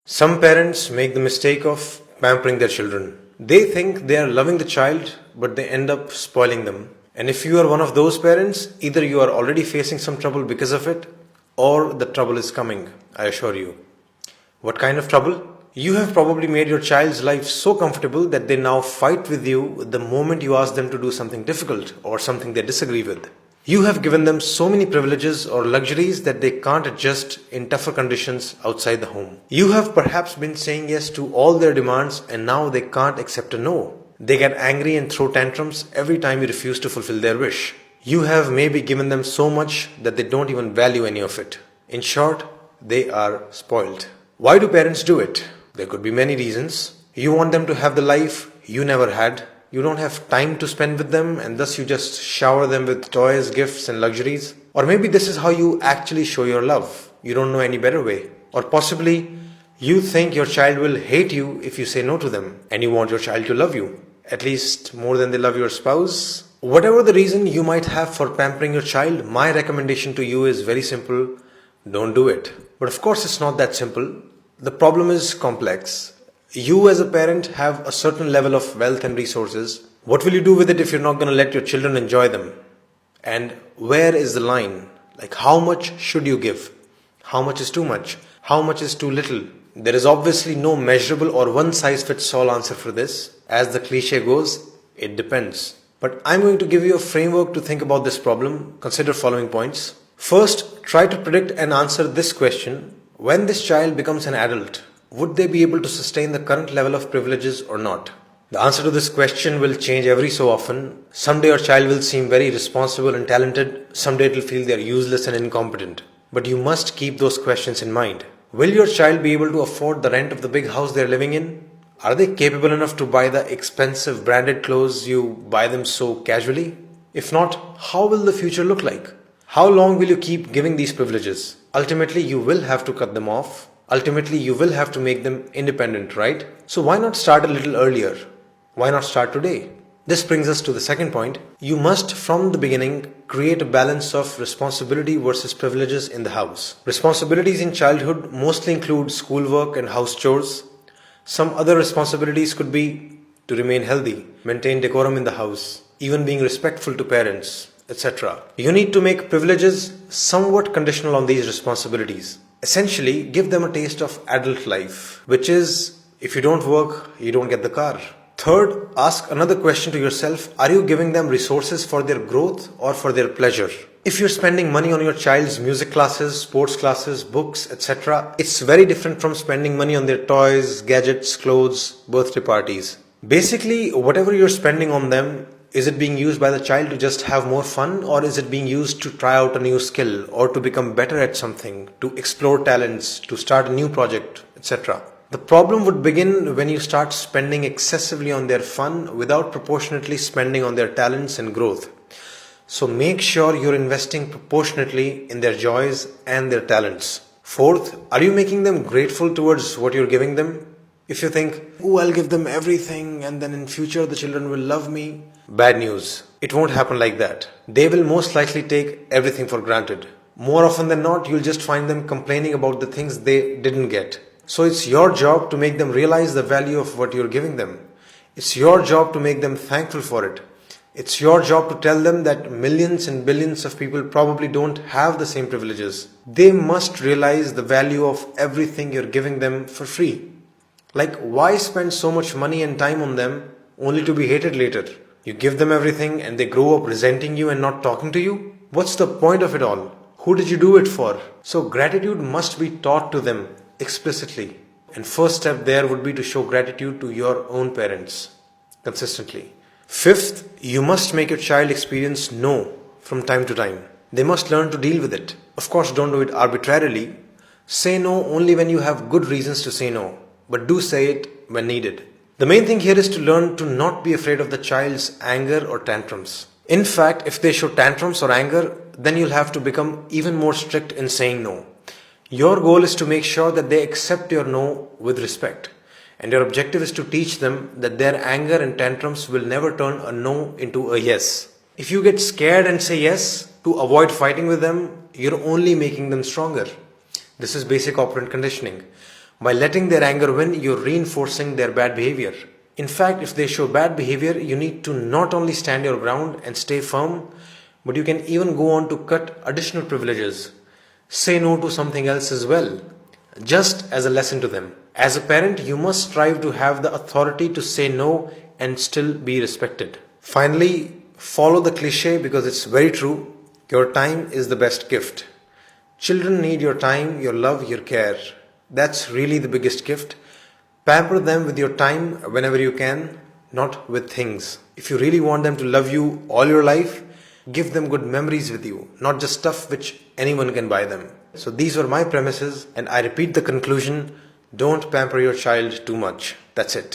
Some parents make the mistake of pampering their children. They think they are loving the child, but they end up spoiling them. And if you are one of those parents, either you are already facing some trouble because of it, or the trouble is coming, I assure you. What kind of trouble? You have probably made your child's life so comfortable that they now fight with you the moment you ask them to do something difficult or something they disagree with. You have given them so many privileges or luxuries that they can't adjust in tougher conditions outside the home. You have perhaps been saying yes to all their demands and now they can't accept a no. They get angry and throw tantrums every time you refuse to fulfill their wish. You have maybe given them so much that they don't even value any of it. In short, they are spoiled. Why do parents do it? There could be many reasons. You want them to have the life you never had. You don't have time to spend with them and thus you just shower them with toys, gifts and luxuries. Or maybe this is how you actually show your love. You don't know any better way. Or possibly you think your child will hate you if you say no to them and you want your child to love you, at least more than they love your spouse. Whatever the reason you might have for pampering your child, my recommendation to you is very simple. Don't do it. But of course it's not that simple. The problem is complex. You as a parent have a certain level of wealth and resources. What will you do with it if you're not going to let your children enjoy them? And where is the line? Like how much should you give? How much is too much? How much is too little? There is obviously no measurable or one size fits all answer for this. As the cliche goes, it depends. But I'm going to give you a framework to think about this problem. Consider following points. First, try to predict and answer this question. When this child becomes an adult, would they be able to sustain the current level of privileges or not? The answer to this question will change every so often. Someday your child will seem very responsible and talented. Someday it will feel they are useless and incompetent. But you must keep those questions in mind. Will your child be able to afford the rent of the big house they are living in? Are they capable enough to buy the expensive branded clothes you buy them so casually? If not, how will the future look like? How long will you keep giving these privileges? Ultimately, you will have to cut them off. Ultimately, you will have to make them independent, right? So why not start a little earlier? Why not start today? This brings us to the second point. You must, from the beginning, create a balance of responsibility versus privileges in the house. Responsibilities in childhood mostly include schoolwork and house chores. Some other responsibilities could be to remain healthy, maintain decorum in the house, even being respectful to parents, etc. You need to make privileges somewhat conditional on these responsibilities. Essentially, give them a taste of adult life, which is, if you don't work, you don't get the car. Third, ask another question to yourself. Are you giving them resources for their growth or for their pleasure? If you're spending money on your child's music classes, sports classes, books, etc., it's very different from spending money on their toys, gadgets, clothes, birthday parties. Basically, whatever you're spending on them, is it being used by the child to just have more fun, or is it being used to try out a new skill or to become better at something, to explore talents, to start a new project, etc.? The problem would begin when you start spending excessively on their fun without proportionately spending on their talents and growth. So make sure you're investing proportionately in their joys and their talents. Fourth, are you making them grateful towards what you're giving them? If you think, oh, I'll give them everything and then in future the children will love me. Bad news. It won't happen like that. They will most likely take everything for granted. More often than not, you'll just find them complaining about the things they didn't get. So it's your job to make them realize the value of what you're giving them. It's your job to make them thankful for it. It's your job to tell them that millions and billions of people probably don't have the same privileges. They must realize the value of everything you're giving them for free. Like, why spend so much money and time on them only to be hated later? You give them everything and they grow up resenting you and not talking to you? What's the point of it all? Who did you do it for? So gratitude must be taught to them explicitly. And first step there would be to show gratitude to your own parents consistently. Fifth, you must make your child experience no from time to time. They must learn to deal with it. Of course, don't do it arbitrarily. Say no only when you have good reasons to say no, but do say it when needed. The main thing here is to learn to not be afraid of the child's anger or tantrums. In fact, if they show tantrums or anger, then you'll have to become even more strict in saying no. Your goal is to make sure that they accept your no with respect. And your objective is to teach them that their anger and tantrums will never turn a no into a yes. If you get scared and say yes to avoid fighting with them, you're only making them stronger. This is basic operant conditioning. By letting their anger win, you're reinforcing their bad behavior. In fact, if they show bad behavior, you need to not only stand your ground and stay firm, but you can even go on to cut additional privileges. Say no to something else as well, just as a lesson to them. As a parent, you must strive to have the authority to say no and still be respected. Finally, follow the cliche because it's very true. Your time is the best gift. Children need your time, your love, your care. That's really the biggest gift. Pamper them with your time whenever you can, not with things. If you really want them to love you all your life, give them good memories with you, not just stuff which anyone can buy them. So these were my premises, and I repeat the conclusion: don't pamper your child too much. That's it.